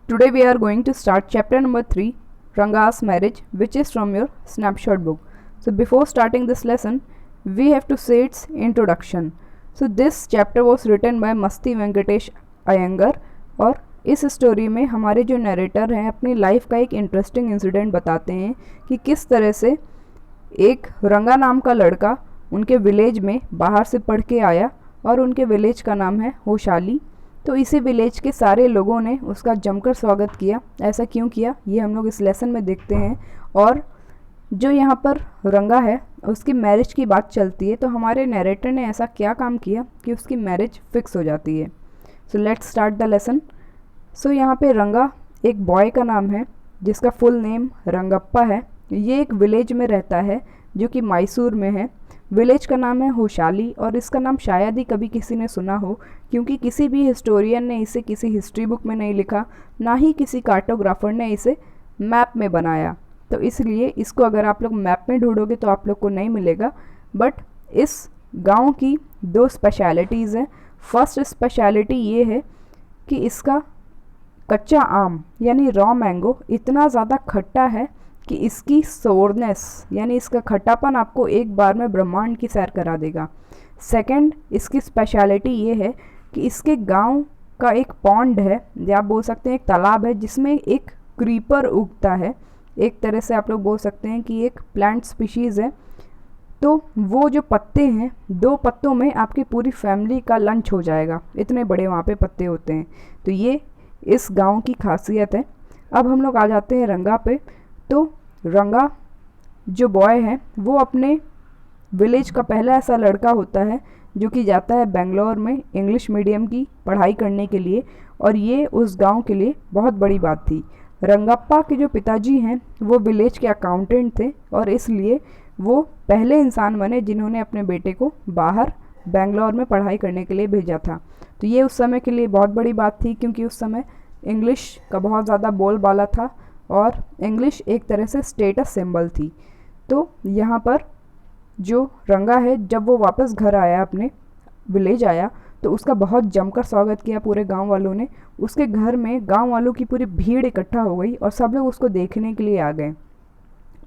Today we are going to start chapter number 3, Ranga's marriage, which is from your snapshot book. So before starting this lesson, we have to say its introduction. So this chapter was written by मस्ती वेंकटेश अयंगर और इस story में हमारे जो narrator हैं अपनी life का एक इंटरेस्टिंग इंसिडेंट बताते हैं कि किस तरह से एक रंगा नाम का लड़का उनके विलेज में बाहर से पढ़ के आया और उनके विलेज का नाम है होशाली। तो इसी विलेज के सारे लोगों ने उसका जमकर स्वागत किया। ऐसा क्यों किया ये हम लोग इस लेसन में देखते हैं। और जो यहाँ पर रंगा है उसकी मैरिज की बात चलती है, तो हमारे नरेटर ने ऐसा क्या काम किया कि उसकी मैरिज फिक्स हो जाती है। So let's start the lesson. So यहाँ पे रंगा एक बॉय का नाम है जिसका फुल नेम रंगप्पा है। ये एक विलेज में रहता है जो कि मैसूर में है। विलेज का नाम है होशाली और इसका नाम शायद ही कभी किसी ने सुना हो, क्योंकि किसी भी हिस्टोरियन ने इसे किसी हिस्ट्री बुक में नहीं लिखा, ना ही किसी कार्टोग्राफर ने इसे मैप में बनाया। तो इसलिए इसको अगर आप लोग मैप में ढूंढोगे तो आप लोग को नहीं मिलेगा। बट इस गांव की दो स्पेशलिटीज़ हैं। फर्स्ट स्पेशलिटी ये है कि इसका कच्चा आम यानी रॉ मैंगो इतना ज़्यादा खट्टा है कि इसकी सोरनेस यानी इसका खट्टापन आपको एक बार में ब्रह्मांड की सैर करा देगा। सेकंड, इसकी स्पेशलिटी ये है कि इसके गांव का एक पॉन्ड है या आप बोल सकते हैं एक तालाब है जिसमें एक क्रीपर उगता है। एक तरह से आप लोग बोल सकते हैं कि एक प्लांट स्पीशीज़ है। तो वो जो पत्ते हैं, 2 पत्तों में आपकी पूरी फैमिली का लंच हो जाएगा, इतने बड़े वहाँ पे पत्ते होते हैं। तो ये इस गांव की खासियत है। अब हम लोग आ जाते हैं रंगा पे। तो रंगा जो बॉय है वो अपने विलेज का पहला ऐसा लड़का होता है जो कि जाता है बेंगलोर में इंग्लिश मीडियम की पढ़ाई करने के लिए, और ये उस गांव के लिए बहुत बड़ी बात थी। रंगप्पा के जो पिताजी हैं वो विलेज के अकाउंटेंट थे और इसलिए वो पहले इंसान बने जिन्होंने अपने बेटे को बाहर बेंगलोर में पढ़ाई करने के लिए भेजा था। तो ये उस समय के लिए बहुत बड़ी बात थी, क्योंकि उस समय इंग्लिश का बहुत ज़्यादा बोलबाला था और इंग्लिश एक तरह से स्टेटस सिंबल थी। तो यहाँ पर जो रंगा है जब वो वापस घर आया, अपने विलेज आया, तो उसका बहुत जमकर स्वागत किया पूरे गांव वालों ने। उसके घर में गांव वालों की पूरी भीड़ इकट्ठा हो गई और सब लोग उसको देखने के लिए आ गए।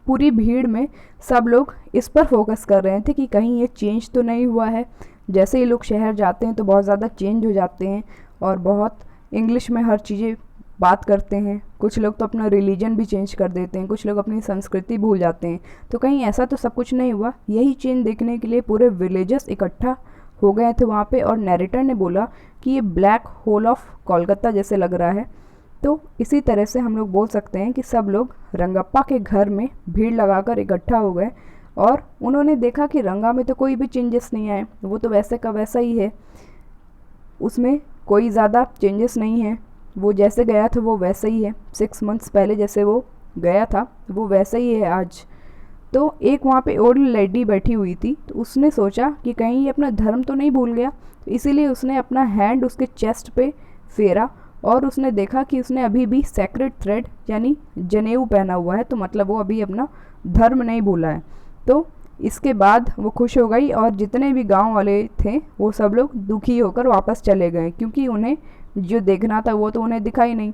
पूरी भीड़ में सब लोग इस पर फोकस कर रहे थे कि कहीं ये चेंज तो नहीं हुआ है। जैसे ही लोग शहर जाते हैं तो बहुत ज़्यादा चेंज हो जाते हैं और बहुत इंग्लिश में हर चीज़ें बात करते हैं। कुछ लोग तो अपना रिलीजन भी चेंज कर देते हैं, कुछ लोग अपनी संस्कृति भूल जाते हैं। तो कहीं ऐसा तो सब कुछ नहीं हुआ। यही चेंज देखने के लिए पूरे विलेजर्स इकट्ठा हो गए थे वहाँ पे। और नरेटर ने बोला कि ये ब्लैक होल ऑफ कोलकाता जैसे लग रहा है। तो इसी तरह से हम लोग बोल सकते हैं कि सब लोग रंगप्पा के घर में भीड़ लगाकर इकट्ठा हो गए और उन्होंने देखा कि रंगा में तो कोई भी चेंजेस नहीं आए, वो तो वैसे का वैसा ही है, उसमें कोई ज़्यादा चेंजेस नहीं है, वो जैसे गया था वो वैसे ही है। 6 मंथ्स पहले जैसे वो गया था वो वैसे ही है आज। तो एक वहाँ पे ओल्ड लेडी बैठी हुई थी, तो उसने सोचा कि कहीं ये अपना धर्म तो नहीं भूल गया। तो इसीलिए उसने अपना हैंड उसके चेस्ट पे फेरा और उसने देखा कि उसने अभी भी सेक्रेट थ्रेड यानी जनेऊ पहना हुआ है, तो मतलब वो अभी अपना धर्म नहीं भूला है। तो इसके बाद वो खुश हो गई और जितने भी गांव वाले थे वो सब लोग दुखी होकर वापस चले गए, क्योंकि उन्हें जो देखना था वो तो उन्हें दिखा ही नहीं।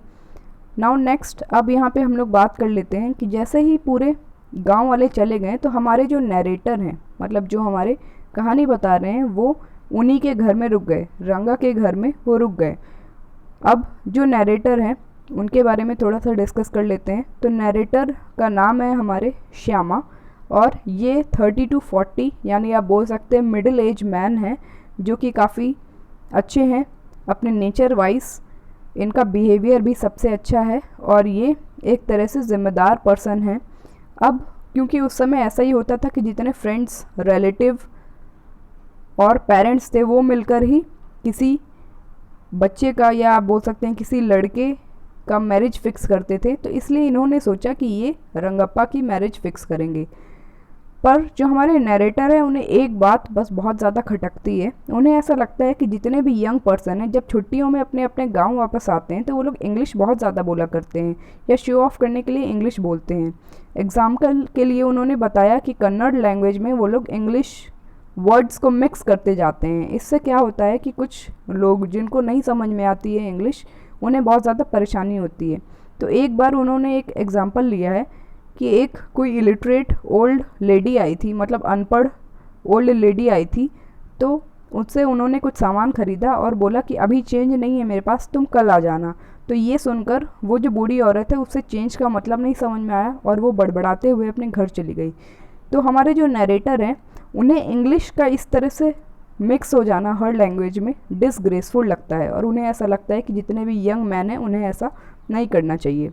नाउ नेक्स्ट, अब यहाँ पे हम लोग बात कर लेते हैं कि जैसे ही पूरे गांव वाले चले गए तो हमारे जो नरेटर हैं, मतलब जो हमारे कहानी बता रहे हैं, वो उन्हीं के घर में रुक गए, रंगा के घर में वो रुक गए। अब जो नरेटर हैं उनके बारे में थोड़ा सा डिस्कस कर लेते हैं। तो नरेटर का नाम है हमारे श्यामा और ये 30 to 40 यानी आप बोल सकते हैं मिडिल एज मैन है, जो कि काफ़ी अच्छे हैं अपने नेचर वाइज। इनका बिहेवियर भी सबसे अच्छा है और ये एक तरह से ज़िम्मेदार पर्सन है। अब क्योंकि उस समय ऐसा ही होता था कि जितने फ्रेंड्स, रिलेटिव और पेरेंट्स थे वो मिलकर ही किसी बच्चे का या आप बोल सकते हैं किसी लड़के का मैरिज फिक्स करते थे। तो इसलिए इन्होंने सोचा कि ये रंगप्पा की मैरिज फिक्स करेंगे। पर जो हमारे नरेटर है उन्हें एक बात बस बहुत ज़्यादा खटकती है। उन्हें ऐसा लगता है कि जितने भी यंग पर्सन हैं जब छुट्टियों में अपने अपने गांव वापस आते हैं तो वो लोग इंग्लिश बहुत ज़्यादा बोला करते हैं या शो ऑफ करने के लिए इंग्लिश बोलते हैं। एग्जाम्पल के लिए उन्होंने बताया कि कन्नड़ लैंग्वेज में वो लोग इंग्लिश वर्ड्स को मिक्स करते जाते हैं। इससे क्या होता है कि कुछ लोग जिनको नहीं समझ में आती है इंग्लिश, उन्हें बहुत ज़्यादा परेशानी होती है। तो एक बार उन्होंने एक एग्ज़ाम्पल लिया है कि एक कोई इलिटरेट ओल्ड लेडी आई थी, मतलब अनपढ़ ओल्ड लेडी आई थी, तो उससे उन्होंने कुछ सामान ख़रीदा और बोला कि अभी चेंज नहीं है मेरे पास, तुम कल आ जाना। तो ये सुनकर वो जो बूढ़ी औरत है उससे चेंज का मतलब नहीं समझ में आया और वो बड़बड़ाते हुए अपने घर चली गई। तो हमारे जो नरेटर हैं उन्हें इंग्लिश का इस तरह से मिक्स हो जाना हर लैंग्वेज में डिसग्रेसफुल लगता है और उन्हें ऐसा लगता है कि जितने भी यंग मैन हैं उन्हें ऐसा नहीं करना चाहिए।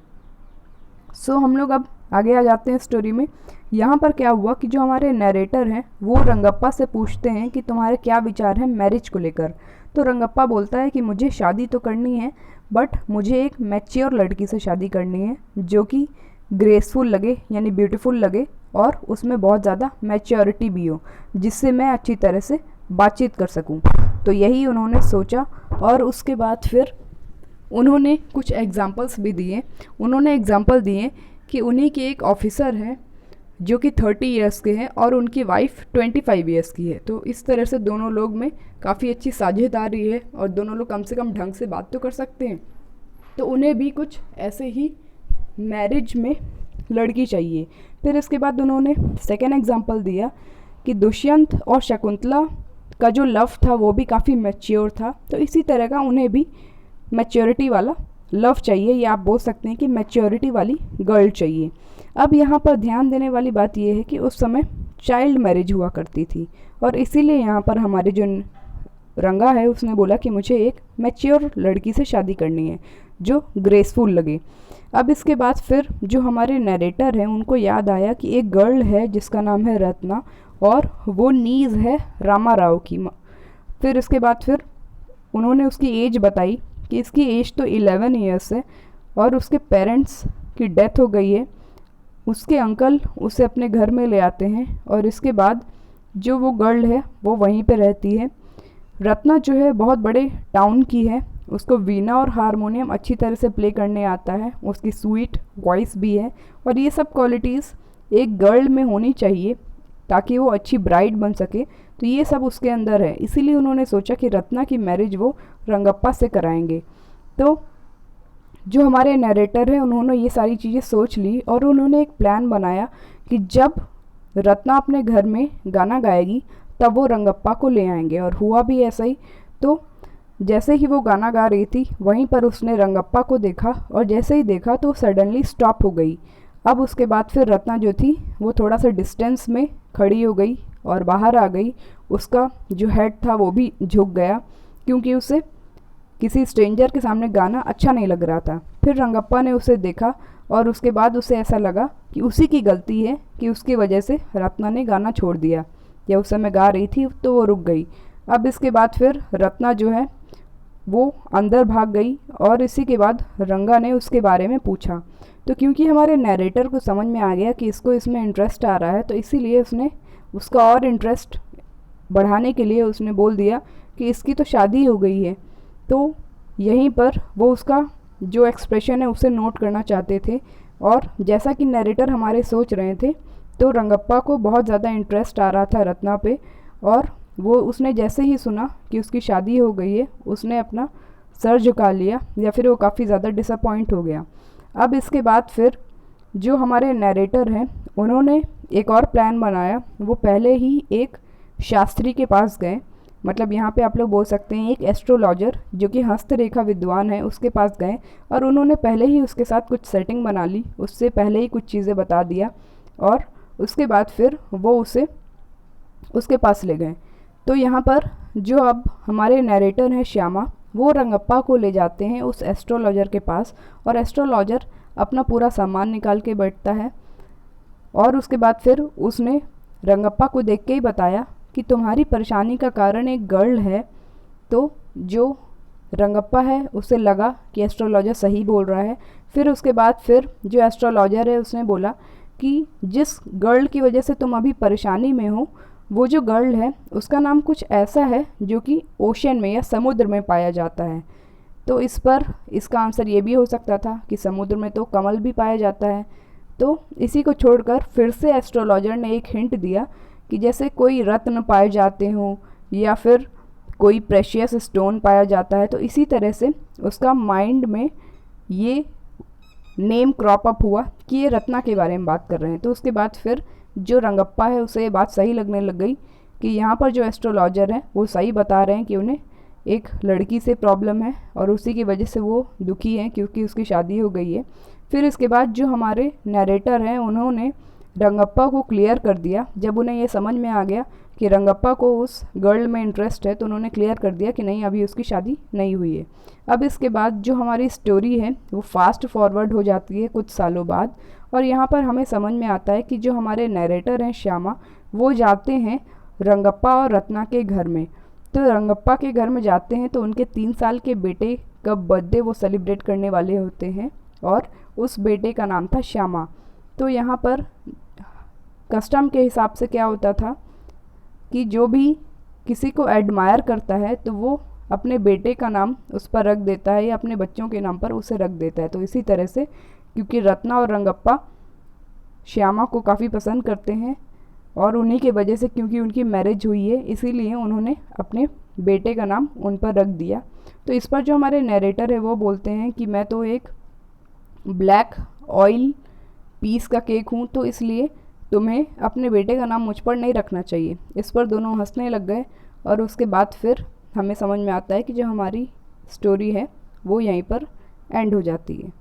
सो हम लोग अब आगे आ जाते हैं स्टोरी में। यहाँ पर क्या हुआ कि जो हमारे नरेटर हैं वो रंगप्पा से पूछते हैं कि तुम्हारे क्या विचार हैं मैरिज को लेकर। तो रंगप्पा बोलता है कि मुझे शादी तो करनी है, बट मुझे एक मैच्योर लड़की से शादी करनी है जो कि ग्रेसफुल लगे यानी ब्यूटीफुल लगे और उसमें बहुत ज़्यादा मैच्योरिटी भी हो, जिससे मैं अच्छी तरह से बातचीत कर सकूं। तो यही उन्होंने सोचा और उसके बाद फिर उन्होंने कुछ एग्जांपल्स भी दिए। उन्होंने एग्जांपल दिए कि उन्हीं के एक ऑफिसर हैं जो कि 30 इयर्स के हैं और उनकी वाइफ 25 इयर्स की है। तो इस तरह से दोनों लोग में काफ़ी अच्छी साझेदारी है और दोनों लोग कम से कम ढंग से बात तो कर सकते हैं। तो उन्हें भी कुछ ऐसे ही मैरिज में लड़की चाहिए। फिर इसके बाद उन्होंने सेकेंड एग्जांपल दिया कि दुष्यंत और शकुंतला का जो लव था वो भी काफ़ी मैच्योर था, तो इसी तरह का उन्हें भी मैच्योरिटी वाला लव चाहिए, या आप बोल सकते हैं कि मैच्योरिटी वाली गर्ल चाहिए। अब यहाँ पर ध्यान देने वाली बात यह है कि उस समय चाइल्ड मैरिज हुआ करती थी और इसीलिए यहाँ पर हमारे जो रंगा है उसने बोला कि मुझे एक मैच्योर लड़की से शादी करनी है जो ग्रेसफुल लगे। अब इसके बाद फिर जो हमारे नरेटर हैं उनको याद आया कि एक गर्ल है जिसका नाम है रत्ना और वो नीज़ है रामा राव की। फिर इसके बाद फिर उन्होंने उसकी एज बताई कि इसकी एज तो 11 इयर्स है और उसके पेरेंट्स की डेथ हो गई है। उसके अंकल उसे अपने घर में ले आते हैं और इसके बाद जो वो गर्ल है वो वहीं पे रहती है। रत्ना जो है बहुत बड़े टाउन की है, उसको वीणा और हारमोनियम अच्छी तरह से प्ले करने आता है, उसकी स्वीट वॉइस भी है और ये सब क्वालिटीज़ एक गर्ल में होनी चाहिए ताकि वो अच्छी ब्राइड बन सके। तो ये सब उसके अंदर है, इसीलिए उन्होंने सोचा कि रत्ना की मैरिज वो रंगप्पा से कराएंगे। तो जो हमारे नरेटर हैं उन्होंने ये सारी चीज़ें सोच ली और उन्होंने एक प्लान बनाया कि जब रत्ना अपने घर में गाना गाएगी तब वो रंगप्पा को ले आएंगे, और हुआ भी ऐसा ही। तो जैसे ही वो गाना गा रही थी वहीं पर उसने रंगप्पा को देखा और जैसे ही देखा तो सडनली स्टॉप हो गई। अब उसके बाद फिर रत्ना जो थी वो थोड़ा सा डिस्टेंस में खड़ी हो गई और बाहर आ गई। उसका जो हेड था वो भी झुक गया क्योंकि उसे किसी स्ट्रेंजर के सामने गाना अच्छा नहीं लग रहा था। फिर रंगप्पा ने उसे देखा और उसके बाद उसे ऐसा लगा कि उसी की गलती है कि उसकी वजह से रत्ना ने गाना छोड़ दिया, या उस समय गा रही थी तो वो रुक गई। अब इसके बाद फिर रत्ना जो है वो अंदर भाग गई और इसी के बाद रंगा ने उसके बारे में पूछा। तो क्योंकि हमारे नरेटर को समझ में आ गया कि इसको इसमें इंटरेस्ट आ रहा है, तो इसीलिए उसने उसका और इंटरेस्ट बढ़ाने के लिए उसने बोल दिया कि इसकी तो शादी हो गई है। तो यहीं पर वो उसका जो एक्सप्रेशन है उसे नोट करना चाहते थे और जैसा कि नरेटर हमारे सोच रहे थे तो रंगप्पा को बहुत ज़्यादा इंटरेस्ट आ रहा था रत्ना पे, और वो उसने जैसे ही सुना कि उसकी शादी हो गई है उसने अपना सर झुका लिया, या फिर वो काफ़ी ज़्यादा डिसअपॉइंट हो गया। अब इसके बाद फिर जो हमारे नरेटर हैं उन्होंने एक और प्लान बनाया। वो पहले ही एक शास्त्री के पास गए, मतलब यहाँ पे आप लोग बोल सकते हैं एक एस्ट्रोलॉजर जो कि हस्तरेखा विद्वान है उसके पास गए और उन्होंने पहले ही उसके साथ कुछ सेटिंग बना ली, उससे पहले ही कुछ चीज़ें बता दिया और उसके बाद फिर वो उसे उसके पास ले गए। तो यहाँ पर जो अब हमारे नरेटर हैं श्यामा, वो रंगप्पा को ले जाते हैं उस एस्ट्रोलॉजर के पास और एस्ट्रोलॉजर अपना पूरा सामान निकाल के बैठता है और उसके बाद फिर उसने रंगप्पा को देख के ही बताया कि तुम्हारी परेशानी का कारण एक गर्ल है। तो जो रंगप्पा है उसे लगा कि एस्ट्रोलॉजर सही बोल रहा है। फिर उसके बाद फिर जो एस्ट्रोलॉजर है उसने बोला कि जिस गर्ल की वजह से तुम अभी परेशानी में हो वो जो गर्ल है उसका नाम कुछ ऐसा है जो कि ओशन में या समुद्र में पाया जाता है। तो इस पर इसका आंसर ये भी हो सकता था कि समुद्र में तो कमल भी पाया जाता है। तो इसी को छोड़कर फिर से एस्ट्रोलॉजर ने एक हिंट दिया कि जैसे कोई रत्न पाए जाते हों या फिर कोई प्रेशियस स्टोन पाया जाता है, तो इसी तरह से उसका माइंड में ये नेम क्रॉप अप हुआ कि ये रत्ना के बारे में बात कर रहे हैं। तो उसके बाद फिर जो रंगप्पा है उसे ये बात सही लगने लग गई कि यहाँ पर जो एस्ट्रोलॉजर हैं वो सही बता रहे हैं कि उन्हें एक लड़की से प्रॉब्लम है और उसी की वजह से वो दुखी हैं क्योंकि उसकी शादी हो गई है। फिर इसके बाद जो हमारे नरेटर हैं उन्होंने रंगप्पा को क्लियर कर दिया। जब उन्हें ये समझ में आ गया कि रंगप्पा को उस गर्ल में इंटरेस्ट है तो उन्होंने क्लियर कर दिया कि नहीं, अभी उसकी शादी नहीं हुई है। अब इसके बाद जो हमारी स्टोरी है वो फास्ट फॉरवर्ड हो जाती है कुछ सालों बाद, और यहाँ पर हमें समझ में आता है कि जो हमारे नरेटर हैं श्यामा, वो जाते हैं रंगप्पा और रत्ना के घर में। तो रंगप्पा के घर में जाते हैं तो उनके 3 साल के बेटे का बर्थडे वो सेलिब्रेट करने वाले होते हैं और उस बेटे का नाम था श्यामा। तो यहाँ पर कस्टम के हिसाब से क्या होता था कि जो भी किसी को एडमायर करता है तो वो अपने बेटे का नाम उस पर रख देता है या अपने बच्चों के नाम पर उसे रख देता है। तो इसी तरह से क्योंकि रत्ना और रंगप्पा श्यामा को काफ़ी पसंद करते हैं और उन्हीं के वजह से क्योंकि उनकी मैरिज हुई है इसीलिए उन्होंने अपने बेटे का नाम उन पर रख दिया। तो इस पर जो हमारे नरेटर है वो बोलते हैं कि मैं तो एक ब्लैक ऑयल पीस का केक हूँ, तो इसलिए तुम्हें अपने बेटे का नाम मुझ पर नहीं रखना चाहिए। इस पर दोनों हंसने लग गए और उसके बाद फिर हमें समझ में आता है कि जो हमारी स्टोरी है वो यहीं पर एंड हो जाती है।